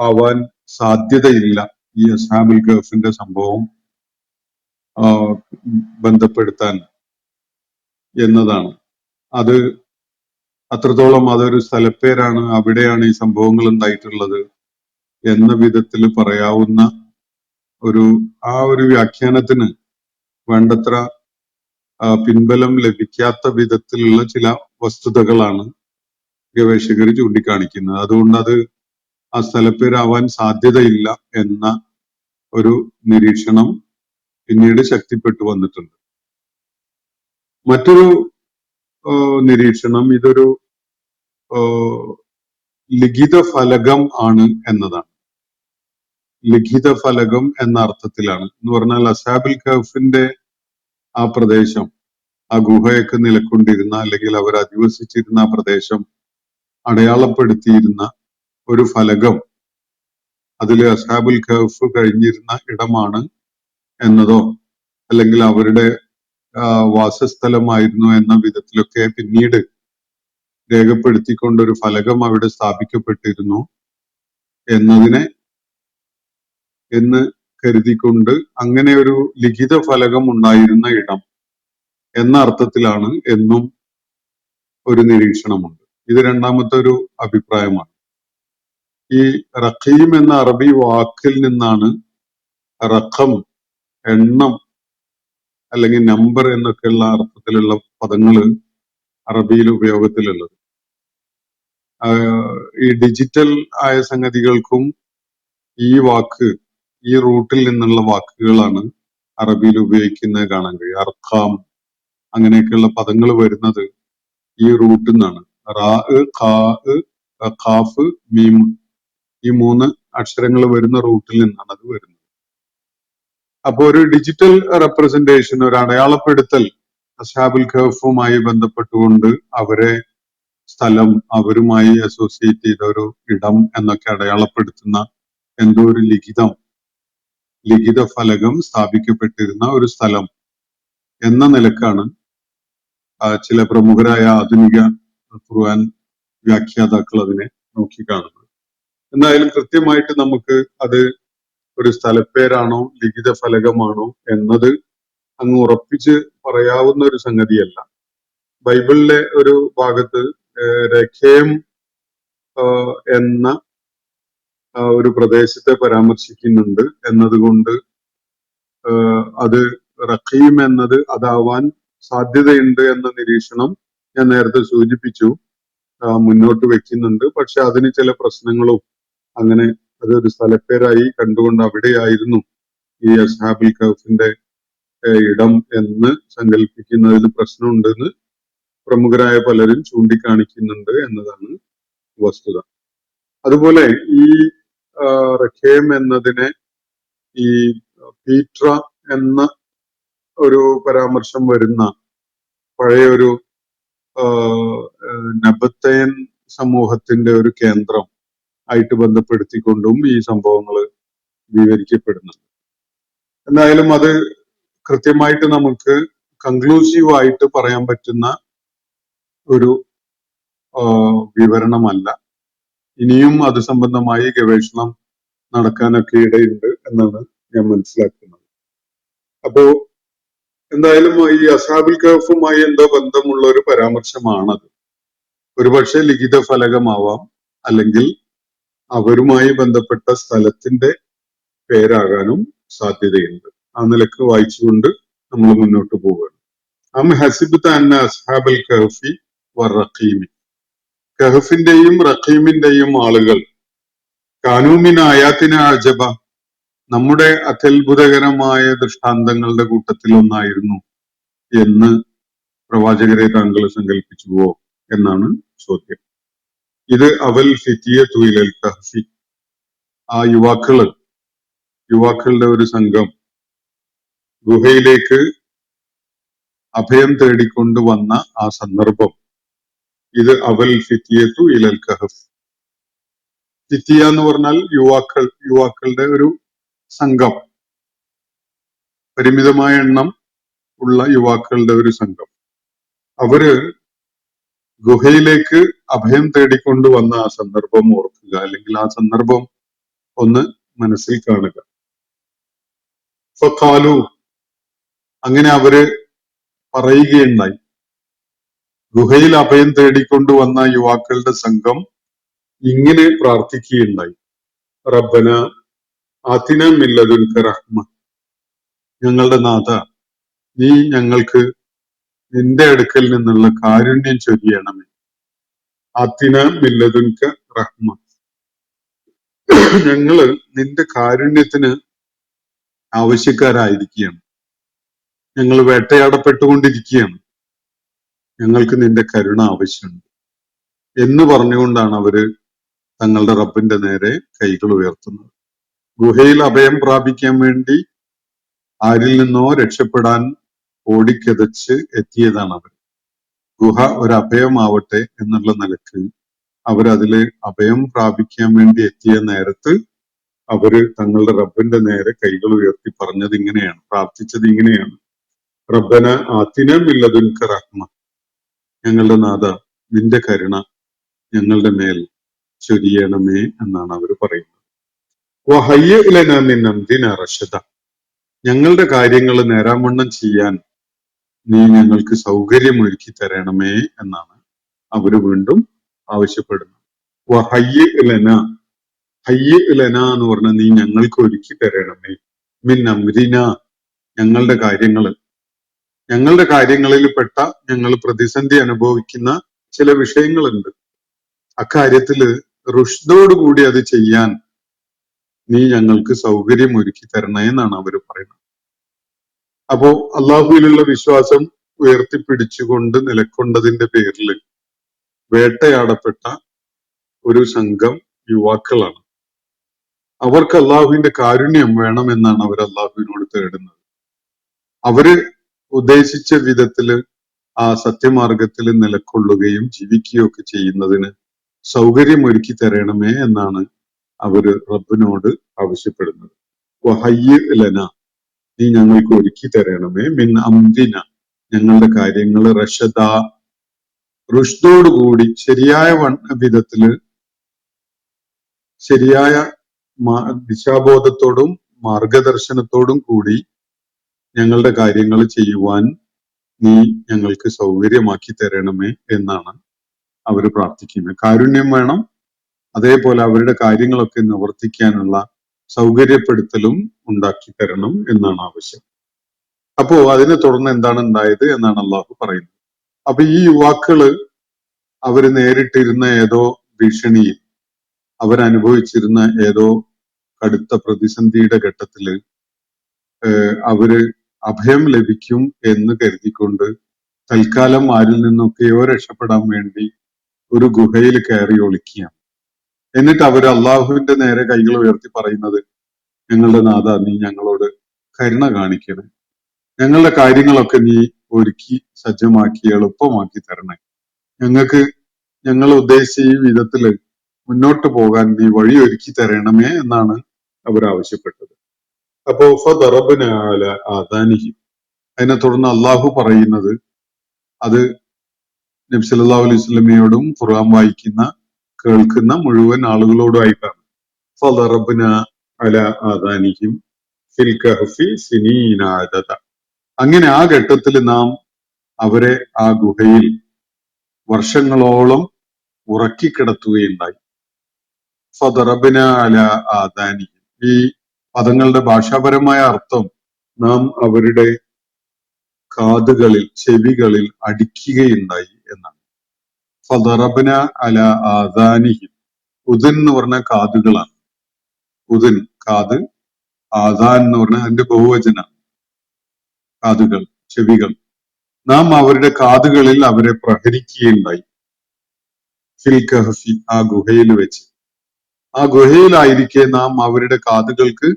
ആവാൻ സാധ്യതയില്ല ഈ അസ്ഹാബുൽ കഹ്ഫിന്റെ സംഭവം ബന്ധപ്പെടുത്താൻ എന്നതാണ്. അത് അത്രത്തോളം അതൊരു സ്ഥലപ്പേരാണ്, അവിടെയാണ് ഈ സംഭവങ്ങൾ ഉണ്ടായിട്ടുള്ളത് എന്ന വിധത്തിൽ പറയാവുന്ന ഒരു വ്യാഖ്യാനത്തിന് വേണ്ടത്ര പിൻബലം ലഭിക്കാത്ത വിധത്തിലുള്ള ചില വസ്തുതകളാണ് ഗവേഷകർ ചൂണ്ടിക്കാണിക്കുന്നത്. അതുകൊണ്ട് അത് ആ സ്ഥലപ്പേരാവാൻ സാധ്യതയില്ല എന്ന ഒരു നിരീക്ഷണം പിന്നീട് ശക്തിപ്പെട്ടു വന്നിട്ടുണ്ട്. മറ്റൊരു നിരീക്ഷണം ഇതൊരു ലിഖിത ഫലകം ആണ് എന്നതാണ്. ലിഖിത ഫലകം എന്ന അർത്ഥത്തിലാണ്. എന്ന് പറഞ്ഞാൽ അസ്ഹാബുൽ കഹ്ഫിന്റെ ആ പ്രദേശം, ആ ഗുഹയൊക്കെ നിലക്കൊണ്ടിരുന്ന അല്ലെങ്കിൽ അവർ അധിവസിച്ചിരുന്ന ആ പ്രദേശം അടയാളപ്പെടുത്തിയിരുന്ന ഒരു ഫലകം, അതിൽ അസ്ഹാബുൽ കഹ്ഫ് കഴിഞ്ഞിരുന്ന ഇടമാണ് എന്നതോ അല്ലെങ്കിൽ അവരുടെ വാസസ്ഥലമായിരുന്നു എന്ന വിധത്തിലൊക്കെ പിന്നീട് രേഖപ്പെടുത്തിക്കൊണ്ടൊരു ഫലകം അവിടെ സ്ഥാപിക്കപ്പെട്ടിരുന്നു എന്ന് കരുതിക്കൊണ്ട് അങ്ങനെ ഒരു ലിഖിത ഫലകം ഉണ്ടായിരുന്ന ഇടം എന്ന അർത്ഥത്തിലാണ് എന്നും ഒരു നിരീക്ഷണമുണ്ട്. ഇത് രണ്ടാമത്തെ ഒരു അഭിപ്രായമാണ്. ഈ റഖീം എന്ന അറബി വാക്കിൽ നിന്നാണ് റഖം, എണ്ണം അല്ലെങ്കിൽ നമ്പർ എന്നൊക്കെയുള്ള അർത്ഥത്തിലുള്ള പദങ്ങൾ അറബിയിൽ ഉപയോഗത്തിലുള്ളത്. ഈ ഡിജിറ്റൽ ആയ സംഗതികൾക്കും ഈ വാക്ക്, ഈ റൂട്ടിൽ നിന്നുള്ള വാക്കുകളാണ് അറബിയിൽ ഉപയോഗിക്കുന്നത് കാണാൻ കഴിയും. അർഖാം അങ്ങനെയൊക്കെയുള്ള പദങ്ങൾ വരുന്നത് ഈ റൂട്ടിൽ നിന്നാണ്. റാ, ഖാ, ഖാഫ്, മീം, ഈ 3 അക്ഷരങ്ങൾ വരുന്ന റൂട്ടിൽ നിന്നാണ് അത് വരുന്നത്. അപ്പൊ ഒരു ഡിജിറ്റൽ റെപ്രസെന്റേഷൻ, ഒരു അടയാളപ്പെടുത്തൽ അസ്ഹാബുൽ കഹ്ഫുമായി ബന്ധപ്പെട്ടുകൊണ്ട് അവരെ സ്ഥലം, അവരുമായി അസോസിയേറ്റ് ചെയ്ത ഒരു ഇടം എന്നൊക്കെ അടയാളപ്പെടുത്തുന്ന എന്തോ ഒരു ലിഖിത ഫലകം സ്ഥാപിക്കപ്പെട്ടിരുന്ന ഒരു സ്ഥലം എന്ന നിലക്കാണ് ചില പ്രമുഖരായ ആധുനിക ഖുർആൻ വ്യാഖ്യാതാക്കൾ അതിനെ നോക്കിക്കാണുന്നത്. എന്തായാലും കൃത്യമായിട്ട് നമുക്ക് അത് ഒരു സ്ഥലപ്പേരാണോ ലിഖിത ഫലകമാണോ എന്നത് അങ്ങ് ഉറപ്പിച്ച് പറയാവുന്ന ഒരു സംഗതിയല്ല. ബൈബിളിലെ ഒരു ഭാഗത്ത് രഖേം എന്ന ഒരു പ്രദേശത്തെ പരാമർശിക്കുന്നുണ്ട് എന്നതുകൊണ്ട് അത് റഖീം എന്നത് അതാവാൻ സാധ്യതയുണ്ട് എന്ന നിരീക്ഷണം ഞാൻ നേരത്തെ സൂചിപ്പിച്ചു, മുന്നോട്ട് വെക്കുന്നുണ്ട്. പക്ഷെ അതിന് ചില പ്രശ്നങ്ങളും, അങ്ങനെ അതൊരു സ്ഥലപ്പേരായി കണ്ടുകൊണ്ട് അവിടെയായിരുന്നു ഈ അസ്ഹാബുൽ കഹ്ഫിന്റെ ഇടം എന്ന് സങ്കല്പിക്കുന്നതിൽ പ്രശ്നമുണ്ടെന്ന് പ്രമുഖരായ പലരും ചൂണ്ടിക്കാണിക്കുന്നുണ്ട് എന്നതാണ് വസ്തുത. അതുപോലെ ഈ റഖേം എന്നതിനെ ഈ പീട്ര എന്ന ഒരു പരാമർശം വരുന്ന പഴയൊരു നബത്തയൻ സമൂഹത്തിന്റെ ഒരു കേന്ദ്രം ആയിട്ട് ബന്ധപ്പെടുത്തിക്കൊണ്ടും ഈ സംഭവങ്ങൾ വിവരിക്കപ്പെടുന്നുണ്ട്. എന്തായാലും അത് കൃത്യമായിട്ട് നമുക്ക് കൺക്ലൂസീവ് ആയിട്ട് പറയാൻ പറ്റുന്ന ഒരു വിവരണമല്ല. ഇനിയും അത് സംബന്ധമായി ഗവേഷണം നടക്കാനൊക്കെ ഇടയുണ്ട് എന്നാണ് ഞാൻ മനസ്സിലാക്കുന്നത്. അപ്പോ എന്തായാലും ഈ അസ്ഹാബുൽ കഹ്ഫുമായി എന്തോ ബന്ധമുള്ള ഒരു പരാമർശമാണത്. ഒരുപക്ഷെ ലിഖിത ഫലകമാവാം, അല്ലെങ്കിൽ അവരുമായി ബന്ധപ്പെട്ട സ്ഥലത്തിന്റെ പേരാകാനും സാധ്യതയുണ്ട്. ആ നിലക്ക് വായിച്ചുകൊണ്ട് നമ്മൾ മുന്നോട്ട് പോവുകയാണ്. അം ഹസിബ്ത അന്ന അസ്ഹാബൽ കഹ്ഫി വറഖീമി, കഹ്ഫിന്റെയും റഖീമിന്റെയും ആളുകൾ കാനൂമിന ആയാത്തിന അജബ, നമ്മുടെ അത്യത്ഭുതകരമായ ദൃഷ്ടാന്തങ്ങളുടെ കൂട്ടത്തിൽ ഒന്നായിരുന്നു എന്ന് പ്രവാചകരെ താങ്കൾ സങ്കല്പിച്ചുവോ എന്നാണ് ചോദ്യം. ഇത് അവൽ ഫിത്തിയതു ഇലൽ കഹ്ഫി, ആ യുവാക്കളുടെ ഒരു സംഘം ഗുഹയിലേക്ക് അഭയം തേടിക്കൊണ്ട് വന്ന ആ സന്ദർഭം. ഇത് അവൽ ഫിത്തിയതു ഇലൽ കഹഫ്. ഫിത്തിയ എന്ന് പറഞ്ഞാൽ യുവാക്കളുടെ ഒരു സംഘം, പരിമിതമായ എണ്ണം ഉള്ള യുവാക്കളുടെ ഒരു സംഘം. അവര് ഗുഹയിലേക്ക് അഭയം തേടിക്കൊണ്ട് വന്ന ആ സന്ദർഭം ഓർക്കുക, അല്ലെങ്കിൽ ആ സന്ദർഭം ഒന്ന് മനസ്സിൽ കാണുക. ഫഖാലു, അങ്ങനെ അവര് പറയുകയുണ്ടായി. ഗുഹയിൽ അഭയം തേടിക്കൊണ്ട് വന്ന യുവാക്കളുടെ സംഘം ഇങ്ങനെ പ്രാർത്ഥിക്കുകയുണ്ടായി. റബ്ബന ആതിന മിൻ ലദുൻക റഹ്മ, ഞങ്ങളുടെ നാഥ, നീ ഞങ്ങൾക്ക് നിന്റെ അടുക്കൽ നിന്നുള്ള കാരുണ്യം ചൊരിയണമേ. ആതിന മിൻ ലദുൻക റഹ്മ, ഞങ്ങള് നിന്റെ കാരുണ്യത്തിന് ആവശ്യക്കാരായിരിക്കുകയാണ്. ഞങ്ങൾ വേട്ടയാടപ്പെട്ടുകൊണ്ടിരിക്കുകയാണ്, ഞങ്ങൾക്ക് നിന്റെ കരുണ ആവശ്യമുണ്ട് എന്ന് പറഞ്ഞുകൊണ്ടാണ് അവര് തങ്ങളുടെ റബ്ബിന്റെ നേരെ കൈകൾ ഉയർത്തുന്നത്. ഗുഹയിൽ അഭയം പ്രാപിക്കാൻ വേണ്ടി ആരിൽ നിന്നോ രക്ഷപ്പെടാൻ ഓടിക്കെതച്ച് എത്തിയതാണ് അവർ. ഗുഹ ഒരു അഭയമാവട്ടെ എന്നുള്ള നിലക്ക് അവരതില് അഭയം പ്രാപിക്കാൻ വേണ്ടി എത്തിയ നേരത്ത് അവര് തങ്ങളുടെ റബ്ബിന്റെ നേരെ കൈകൾ ഉയർത്തി പറഞ്ഞത് ഇങ്ങനെയാണ്, പ്രാർത്ഥിച്ചത് ഇങ്ങനെയാണ്. റബ്ബന ആതിന മിൻ ലദുൻക റഹ്മ, ഞങ്ങളുടെ നാഥ, നിന്റെ കരുണ ഞങ്ങളുടെ മേൽ ചൊരിയണമേ എന്നാണ് അവർ പറയുന്നത്. വഹയ്യ ലനാ മിൻ അംരിനാ റശദ, ഞങ്ങളുടെ കാര്യങ്ങൾ നേരാവണ്ണം ചെയ്യാൻ നീ ഞങ്ങൾക്ക് സൗകര്യം ഒരുക്കി തരണമേ എന്നാണ് അവര് വീണ്ടും ആവശ്യപ്പെടുന്നത്. വഹയ്യ ലനാ, ഹയ്യ ലനാ എന്ന് പറഞ്ഞാൽ നീ ഞങ്ങൾക്ക് ഒരുക്കി തരണമേ. മിൻ അംരിന, ഞങ്ങളുടെ കാര്യങ്ങളിൽ പെട്ട ഞങ്ങൾ പ്രതിസന്ധി അനുഭവിക്കുന്ന ചില വിഷയങ്ങളുണ്ട്. അക്കാര്യത്തില് റുഷ്ദോടുകൂടി അത് ചെയ്യാൻ നീ ഞങ്ങൾക്ക് സൗകര്യം ഒരുക്കി തരണേ എന്നാണ് അവര് പറയുന്നത്. അപ്പോ അള്ളാഹുവിലുള്ള വിശ്വാസം ഉയർത്തിപ്പിടിച്ചുകൊണ്ട് നിലക്കൊണ്ടതിന്റെ പേരിൽ വേട്ടയാടപ്പെട്ട ഒരു സംഘം യുവാക്കളാണ്. അവർക്ക് അള്ളാഹുവിന്റെ കാരുണ്യം വേണമെന്നാണ് അവർ അള്ളാഹുവിനോട് തേടുന്നത്. അവര് ഉദ്ദേശിച്ച വിധത്തില് ആ സത്യമാർഗത്തിൽ നിലക്കൊള്ളുകയും ജീവിക്കുകയും ഒക്കെ ചെയ്യുന്നതിന് സൗകര്യം ഒരുക്കി തരണമേ എന്നാണ് അവര് റബ്ബിനോട് ആവശ്യപ്പെടുന്നത്. വഹയ്യ ലന, നീ ഞങ്ങൾക്ക് ഒരുക്കി തരണമേ. മിൻ അംരിന, ഞങ്ങളുടെ കാര്യങ്ങൾ റഷദ, റുഷ്ദോടുകൂടി ശരിയായ വിധത്തില് ശരിയായ ദിശാബോധത്തോടും മാർഗദർശനത്തോടും കൂടി ഞങ്ങളുടെ കാര്യങ്ങൾ ചെയ്യുവാൻ നീ ഞങ്ങൾക്ക് സൗകര്യമാക്കി തരണമേ എന്നാണ് അവര് പ്രാർത്ഥിക്കുന്നത്. കാരുണ്യം വേണം, അതേപോലെ അവരുടെ കാര്യങ്ങളൊക്കെ നിവർത്തിക്കാനുള്ള സൗകര്യപ്പെടുത്തലും ഉണ്ടാക്കി തരണം എന്നാണ് ആവശ്യം. അപ്പോ അതിനെ തുടർന്ന് എന്താണ് ഉണ്ടായത് എന്നാണ് അള്ളാഹു പറയുന്നത്. അപ്പൊ ഈ യുവാക്കള് അവര് നേരിട്ടിരുന്ന ഏതോ ഭീഷണിയിൽ, അവരനുഭവിച്ചിരുന്ന ഏതോ കടുത്ത പ്രതിസന്ധിയുടെ ഘട്ടത്തില് അവര് അഭയം ലഭിക്കും എന്ന് കരുതിക്കൊണ്ട് തൽക്കാലം ആരിൽ നിന്നൊക്കെയോ രക്ഷപ്പെടാൻ വേണ്ടി ഒരു ഗുഹയിൽ കയറി ഒളിക്കുകയാണ്. എന്നിട്ട് അവര് അള്ളാഹുവിന്റെ നേരെ കൈകൾ ഉയർത്തി പറയുന്നത്, ഞങ്ങളുടെ നാഥ, നീ ഞങ്ങളോട് കരുണ കാണിക്കണേ, ഞങ്ങളുടെ കാര്യങ്ങളൊക്കെ നീ ഒരുക്കി സജ്ജമാക്കി എളുപ്പമാക്കി തരണേ, ഞങ്ങൾ ഉദ്ദേശിച്ച ഈ വിധത്തില് മുന്നോട്ട് പോകാൻ നീ വഴി ഒരുക്കി തരണമേ എന്നാണ് അവർ ആവശ്യപ്പെട്ടത്. അപ്പോ ഫദറബ്ന അലാ ആദാനിഹിം, അതിനെ തുടർന്ന് അള്ളാഹു പറയുന്നത് അത് നബി സല്ലല്ലാഹു അലൈഹി വസല്ലമയോടും ഖുർആൻ വായിക്കുന്ന കേൾക്കുന്ന മുഴുവൻ ആളുകളോടുമായിട്ടാണ്. ഫദറബ്ന അലാ ആദാനിഹിം ഫിൽ കഹ്ഫി സിനീന അദദ, അങ്ങനെ ആ ഘട്ടത്തിൽ നാം അവരെ ആ ഗുഹയിൽ വർഷങ്ങളോളം ഉറക്കിക്കിടത്തുകയുണ്ടായി. ഫദറബ്ന അലാ ആദാനിഹിം, ഈ പദങ്ങളുടെ ഭാഷാപരമായ അർത്ഥം നാം അവരുടെ കാതുകളിൽ, ചെവികളിൽ അടിക്കുകയുണ്ടായി എന്നാണ്. ഫദറബ്ന അലാ ആദാനിഹിം, ഉദൻ എന്ന് പറഞ്ഞ കാതുകളാണ്. ഉദൻ കാത്, ആദാൻ എന്ന് പറഞ്ഞാൽ അതിന്റെ ബഹുവചന കാതുകൾ, ചെവികൾ. നാം അവരുടെ കാതുകളിൽ അവരെ പ്രഹരിക്കുകയുണ്ടായി. ഫിൽ കഹഫി, ആ ഗുഹയിൽ വെച്ച്. ആ ഗുഹയിലായിരിക്കെ നാം അവരുടെ കാതുകൾക്ക്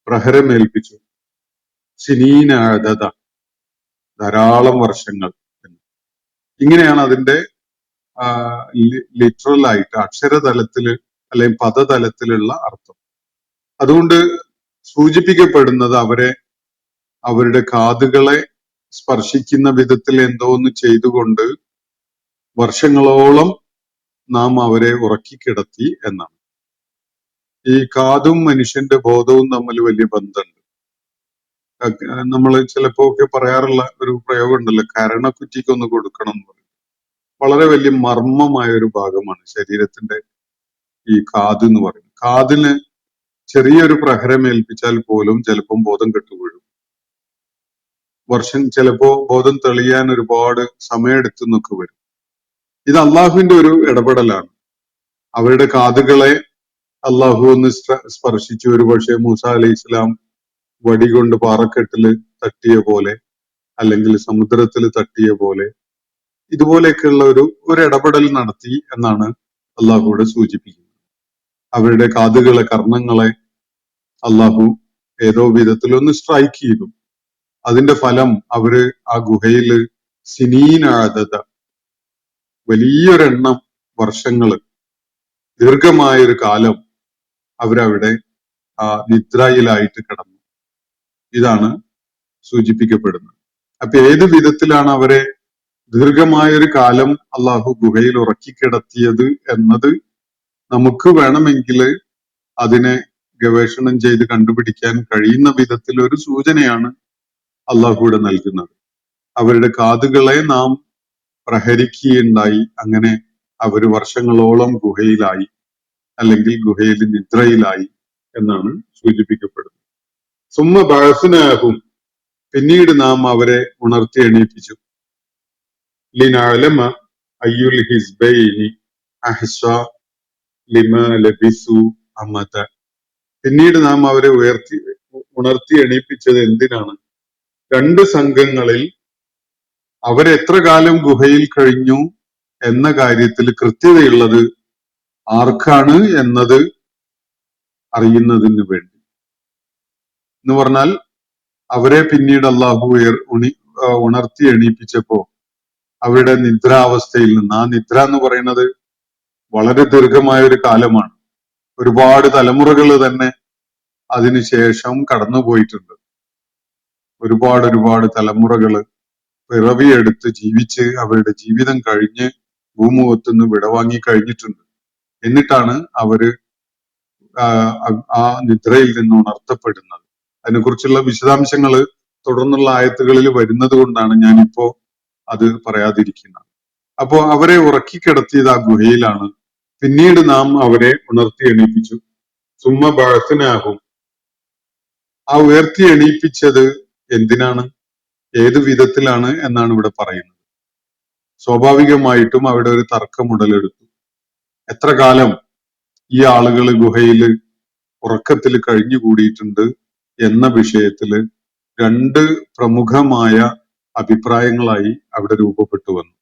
പ്രഹരമേൽപ്പിച്ചു. സിനീന അദദ, ധാരാളം വർഷങ്ങൾ. ഇങ്ങനെയാണ് അതിന്റെ ലിറ്ററൽ ആയിട്ട് അക്ഷരതലത്തില് അല്ലെങ്കിൽ പദതലത്തിലുള്ള അർത്ഥം. അതുകൊണ്ട് സൂചിപ്പിക്കപ്പെടുന്നത് അവരുടെ കാതുകളെ സ്പർശിക്കുന്ന വിധത്തിൽ എന്തോ ഒന്ന് ചെയ്തുകൊണ്ട് വർഷങ്ങളോളം നാം അവരെ ഉറക്കിക്കിടത്തി എന്നാണ്. ഈ കാതും മനുഷ്യന്റെ ബോധവും തമ്മിൽ വലിയ ബന്ധമുണ്ട്. നമ്മൾ ചിലപ്പോ ഒക്കെ പറയാറുള്ള ഒരു പ്രയോഗം ഉണ്ടല്ലോ, കരണക്കുറ്റിക്കൊന്ന് കൊടുക്കണം എന്ന് പറയും. വളരെ വലിയ മർമ്മമായ ഒരു ഭാഗമാണ് ശരീരത്തിന്റെ ഈ കാത് എന്ന് പറയുന്നത്. കാതിന് ചെറിയൊരു പ്രഹരമേൽപ്പിച്ചാൽ പോലും ചിലപ്പം ബോധം കെട്ടുവീഴും. ചിലപ്പോ ബോധം തെളിയാൻ ഒരുപാട് സമയമെടുത്തു എന്നൊക്കെ വരും. ഇത് അള്ളാഹുവിന്റെ ഒരു ഇടപെടലാണ്. അവരുടെ കാതുകളെ അള്ളാഹു ഒന്ന് സ്പർശിച്ചു. ഒരുപക്ഷെ മൂസ അലൈഹി ഇസ്ലാം വടി കൊണ്ട് പാറക്കെട്ടില് തട്ടിയ പോലെ, അല്ലെങ്കിൽ സമുദ്രത്തിൽ തട്ടിയ പോലെ, ഇതുപോലെയൊക്കെയുള്ള ഒരു ഇടപെടൽ നടത്തി എന്നാണ് അള്ളാഹുവിടെ സൂചിപ്പിക്കുന്നത്. അവരുടെ കാതുകളെ, കർണങ്ങളെ അള്ളാഹു ഏതോ വിധത്തിൽ ഒന്ന് സ്ട്രൈക്ക് ചെയ്തു. അതിന്റെ ഫലം അവര് ആ ഗുഹയില് സിനീനാദത, വലിയൊരെണ്ണം വർഷങ്ങള്, ദീർഘമായൊരു കാലം അവരവിടെ നിദ്രയിലായിട്ട് കിടന്നു. ഇതാണ് സൂചിപ്പിക്കപ്പെടുന്നത്. അപ്പൊ ഏത് വിധത്തിലാണ് അവരെ ദീർഘമായൊരു കാലം അള്ളാഹു ഗുഹയിൽ ഉറക്കിക്കിടത്തിയത് എന്നത് നമുക്ക് വേണമെങ്കിൽ അതിനെ ഗവേഷണം ചെയ്ത് കണ്ടുപിടിക്കാൻ കഴിയുന്ന വിധത്തിൽ ഒരു സൂചനയാണ് അള്ളാഹുവിടെ നൽകുന്നത്. അവരുടെ കാതുകളെ നാം പ്രഹരിക്കുകയുണ്ടായി. അങ്ങനെ അവര് വർഷങ്ങളോളം ഗുഹയിലായി, അല്ലെങ്കിൽ ഗുഹയിൽ നിദ്രയിലായി എന്നാണ് സൂചിപ്പിക്കപ്പെടുന്നത്. സുമ്മ ബഅസ്നാഹും, പിന്നീട് നാം അവരെ ഉണർത്തി എണീപ്പിച്ചു. ലിനഅലമ അയ്യുൽ ഹിസ്ബൈനി അഹ്സാ ലിമാ ലബിസു അമദ. പിന്നീട് നാം അവരെ ഉണർത്തി എണീപ്പിച്ചത് എന്തിനാണ്? രണ്ട് സംഘങ്ങളിൽ അവരെത്ര കാലം ഗുഹയിൽ കഴിഞ്ഞു എന്ന കാര്യത്തിൽ കൃത്യതയുള്ളത് ആർക്കാണ് എന്നത് അറിയുന്നതിന് വേണ്ടി. എന്ന് പറഞ്ഞാൽ അവരെ പിന്നീട് അള്ളാഹു ഉണർത്തി എണീപ്പിച്ചപ്പോ അവരുടെ നിദ്രാവസ്ഥയിൽ നിന്ന്, ആ നിദ്ര എന്ന് പറയുന്നത് വളരെ ദീർഘമായ ഒരു കാലമാണ്. ഒരുപാട് തലമുറകൾ തന്നെ അതിനുശേഷം കടന്നുപോയിട്ടുണ്ട്. ഒരുപാട് തലമുറകള് പിറവിയെടുത്ത് ജീവിച്ച് അവരുടെ ജീവിതം കഴിഞ്ഞ് ഭൂമുഖത്തുനിന്ന് വിടവാങ്ങി കഴിഞ്ഞിട്ടുണ്ട്. എന്നിട്ടാണ് അവര് ആ നിദ്രയിൽ നിന്ന് ഉണർത്തപ്പെടുന്നത്. അതിനെക്കുറിച്ചുള്ള വിശദാംശങ്ങൾ തുടർന്നുള്ള ആയത്തുകളിൽ വരുന്നത് കൊണ്ടാണ് ഞാനിപ്പോ അത് പറയാതിരിക്കുന്നത്. അപ്പോ അവരെ ഉറക്കിക്കിടത്തിയത് ആ ഗുഹയിലാണ്. പിന്നീട് നാം അവരെ ഉണർത്തി എണീപ്പിച്ചു. സുമ്മ ബഅസ്നാഹും, ആ ഉയർത്തി എണീപ്പിച്ചത് എന്തിനാണ്, ഏത് വിധത്തിലാണ് എന്നാണ് ഇവിടെ പറയുന്നത്. സ്വാഭാവികമായിട്ടും അവിടെ ഒരു തർക്കം ഉടലെടുത്തു. എത്ര കാലം ഈ ആളുകൾ ഗുഹയിൽ ഉറക്കത്തിൽ കഴിഞ്ഞുകൂടിയിട്ടുണ്ട് എന്ന വിഷയത്തില് രണ്ട് പ്രമുഖമായ അഭിപ്രായങ്ങളായി അവിടെ രൂപപ്പെട്ടു വന്നു.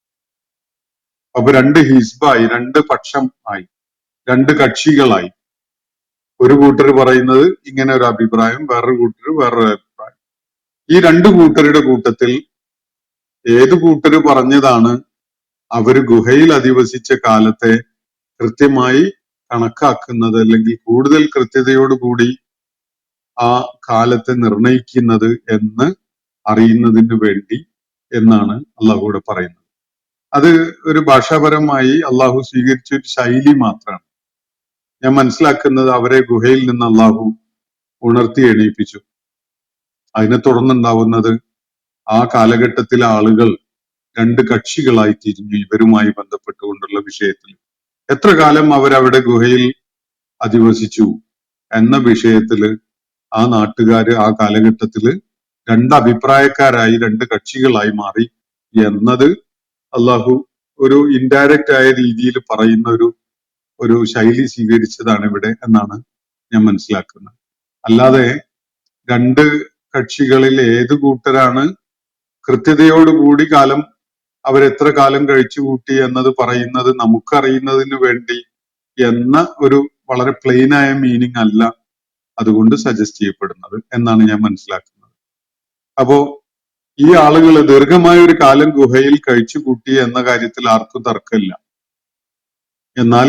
അപ്പൊ രണ്ട് ഹിസ്ബായി, രണ്ട് പക്ഷം ആയി, രണ്ട് കക്ഷികളായി. ഒരു കൂട്ടർ പറയുന്നത് ഇങ്ങനെ ഒരു അഭിപ്രായം, വേറൊരു കൂട്ടർ വേറൊരു അഭിപ്രായം. ഈ രണ്ട് കൂട്ടരുടെ കൂട്ടത്തിൽ ഏത് കൂട്ടര് പറഞ്ഞതാണ് അവര് ഗുഹയിൽ അധിവസിച്ച കാലത്തെ കൃത്യമായി കണക്കാക്കുന്നത്, അല്ലെങ്കിൽ കൂടുതൽ കൃത്യതയോടുകൂടി ആ കാലത്തെ നിർണയിക്കുന്നത് എന്ന് അറിയുന്നതിന് വേണ്ടി എന്നാണ് അള്ളാഹുവിടെ പറയുന്നത്. അത് ഒരു ഭാഷാപരമായി അള്ളാഹു സ്വീകരിച്ച ഒരു ശൈലി മാത്രമാണ്. ഞാൻ മനസ്സിലാക്കുന്നത് അവരെ ഗുഹയിൽ നിന്ന് അള്ളാഹു ഉണർത്തി എണീപ്പിച്ചു. അതിനെ തുടർന്നുണ്ടാവുന്നത് ആ കാലഘട്ടത്തിലെ ആളുകൾ രണ്ട് കക്ഷികളായി തിരിഞ്ഞു ഇവരുമായി ബന്ധപ്പെട്ടുകൊണ്ടുള്ള വിഷയത്തിൽ. എത്ര കാലം അവരവിടെ ഗുഹയിൽ അധിവസിച്ചു എന്ന വിഷയത്തില് ആ നാട്ടുകാര് ആ കാലഘട്ടത്തില് രണ്ട് അഭിപ്രായക്കാരായി, രണ്ട് കക്ഷികളായി മാറി എന്നത് അള്ളാഹു ഒരു ഇൻഡയറക്റ്റ് ആയ രീതിയിൽ പറയുന്ന ഒരു ശൈലി സ്വീകരിച്ചതാണ് ഇവിടെ എന്നാണ് ഞാൻ മനസ്സിലാക്കുന്നത്. അല്ലാതെ രണ്ട് കക്ഷികളിൽ ഏത് കൂട്ടരാണ് കൃത്യതയോടുകൂടി കാലം അവരെത്ര കാലം കഴിച്ചു കൂട്ടി എന്നത് പറയുന്നത് നമുക്കറിയുന്നതിന് വേണ്ടി എന്ന ഒരു വളരെ പ്ലെയിനായ മീനിങ് അല്ല അതുകൊണ്ട് സജസ്റ്റ് ചെയ്യപ്പെടുന്നത് എന്നാണ് ഞാൻ മനസ്സിലാക്കുന്നത്. അപ്പോ ഈ ആളുകൾ ദീർഘമായ ഒരു കാലം ഗുഹയിൽ കഴിച്ചു കൂട്ടി എന്ന കാര്യത്തിൽ ആർക്കും തർക്കമില്ല. എന്നാൽ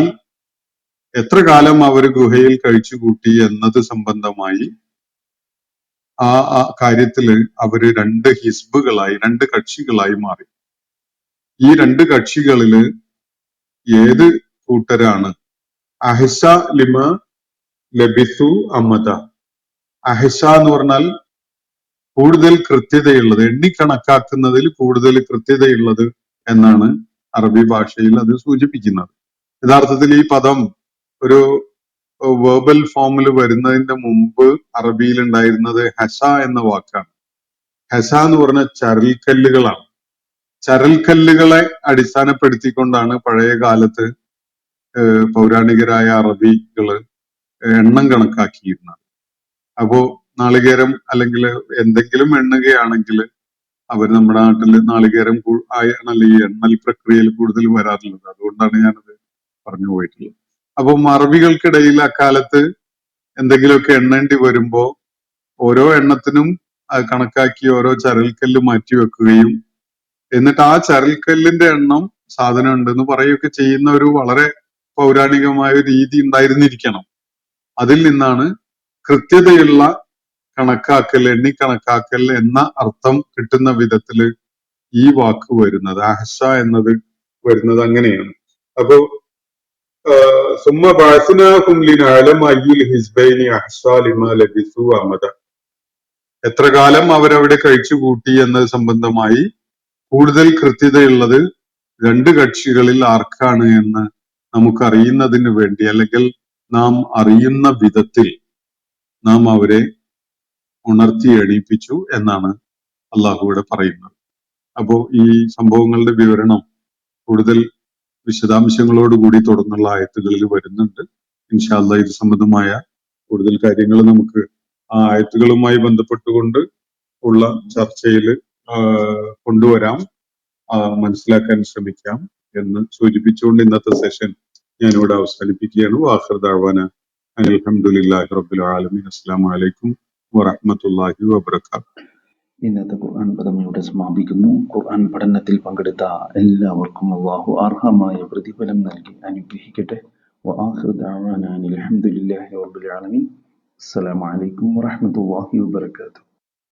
എത്ര കാലം അവർ ഗുഹയിൽ കഴിച്ചു കൂട്ടി എന്നത് സംബന്ധമായി ആ കാര്യത്തില് അവര് രണ്ട് ഹിസ്ബുകളായി, രണ്ട് കക്ഷികളായി മാറി. ഈ രണ്ട് കക്ഷികളില് ഏത് കൂട്ടരാണ് അഹിസ ലിമ ലബിസു അമദ? അഹിസ എന്ന് പറഞ്ഞാൽ കൂടുതൽ കൃത്യതയുള്ളത്, എണ്ണിക്കണക്കാക്കുന്നതിൽ കൂടുതൽ കൃത്യതയുള്ളത് എന്നാണ് അറബി ഭാഷയിൽ അത് സൂചിപ്പിക്കുന്നത്. യഥാർത്ഥത്തിൽ ഈ പദം ഒരു വേർബൽ ഫോമിൽ വരുന്നതിന്റെ മുമ്പ് അറബിയിൽ ഉണ്ടായിരുന്നത് ഹസ എന്ന വാക്കാണ്. ഹസ എന്ന് പറഞ്ഞ ചരൽക്കല്ലുകളാണ്. ചരൽക്കല്ലുകളെ അടിസ്ഥാനപ്പെടുത്തിക്കൊണ്ടാണ് പഴയ കാലത്ത് പൗരാണികരായ അറബികള് എണ്ണം കണക്കാക്കിയിരുന്നത്. അപ്പോ നാളികേരം അല്ലെങ്കിൽ എന്തെങ്കിലും എണ്ണുകയാണെങ്കിൽ അവർ നമ്മുടെ നാട്ടിൽ നാളികേരം ആണല്ലോ ഈ എണ്ണൽ പ്രക്രിയയിൽ കൂടുതൽ വരാറുള്ളത്. അതുകൊണ്ടാണ് ഞാനത് പറഞ്ഞു പോയിട്ടുള്ളത്. അപ്പം അറബികൾക്കിടയിൽ അക്കാലത്ത് എന്തെങ്കിലുമൊക്കെ എണ്ണേണ്ടി വരുമ്പോ ഓരോ എണ്ണത്തിനും കണക്കാക്കി ഓരോ ചരൽക്കല്ല് മാറ്റി വെക്കുകയും എന്നിട്ട് ആ ചരൽക്കല്ലിന്റെ എണ്ണം സാധനം ഉണ്ടെന്ന് പറയുകയൊക്കെ ചെയ്യുന്ന ഒരു വളരെ പൗരാണികമായ ഒരു രീതി ഉണ്ടായിരുന്നിരിക്കണം. അതിൽ നിന്നാണ് കൃത്യതയുള്ള കണക്കാക്കൽ, എണ്ണിക്കണക്കാക്കൽ എന്ന അർത്ഥം കിട്ടുന്ന വിധത്തില് ഈ വാക്ക് വരുന്നത്, അഹ്സ എന്നത് വരുന്നത് അങ്ങനെയാണ്. അപ്പോ സുമ്മ ബഅസ്നാഹും ലിനഅലമ അയ്യുൽ ഹിസ്ബൈനി അഹ്സാ ലിമാ ലബിസു അമദ. എത്ര കാലം അവരവിടെ കഴിച്ചു കൂട്ടി എന്നത് സംബന്ധമായി കൂടുതൽ കൃത്യതയുള്ളത് രണ്ട് കക്ഷികളിൽ ആർക്കാണ് എന്ന് നമുക്കറിയുന്നതിന് വേണ്ടി, അല്ലെങ്കിൽ നാം അറിയുന്ന വിധത്തിൽ നാം അവരെ ഉണർത്തി എണീപ്പിച്ചു എന്നാണ് അള്ളാഹു ഇവിടെ പറയുന്നത്. അപ്പോ ഈ സംഭവങ്ങളുടെ വിവരണം കൂടുതൽ വിശദാംശങ്ങളോടുകൂടി തുടർന്നുള്ള ആയത്തുകളിൽ വരുന്നുണ്ട്. ഇൻഷാ അല്ലാഹ് ഇത് സംബന്ധമായ കൂടുതൽ കാര്യങ്ങൾ നമുക്ക് ആ ആയത്തുകളുമായി ബന്ധപ്പെട്ടുകൊണ്ട് ഉള്ള ചർച്ചയിൽ കൊണ്ടുവരാം, മനസ്സിലാക്കാൻ ശ്രമിക്കാം എന്ന് സൂചിപ്പിച്ചുകൊണ്ട് ഇന്നത്തെ സെഷൻ ഞാനിവിടെ അവസാനിപ്പിക്കുകയാണ്. വാഖിർ ദഅ്വാന അൽഹംദുലില്ലാഹി റബ്ബിൽ ആലമീൻ. അസ്സലാമു അലൈക്കും വറഹ്മത്തുള്ളാഹി വബറകാതുഹു. ഇന്നത്തെ ഖുർആൻ പദം ഇവിടെ സമാപിക്കുന്നു. ഖുർആൻ പഠനത്തിൽ പങ്കെടുത്ത എല്ലാവർക്കും അല്ലാഹു അർഹമായ പ്രതിഫലം നൽകി അനുഗ്രഹിക്കട്ടെ. വആഖിറു ദഅ്വാനാ അൽഹംദുലില്ലാഹി റബ്ബിൽ ആലമീൻ. അസ്സലാമു അലൈക്കും വറഹ്മത്തുള്ളാഹി വബറകാതുഹു.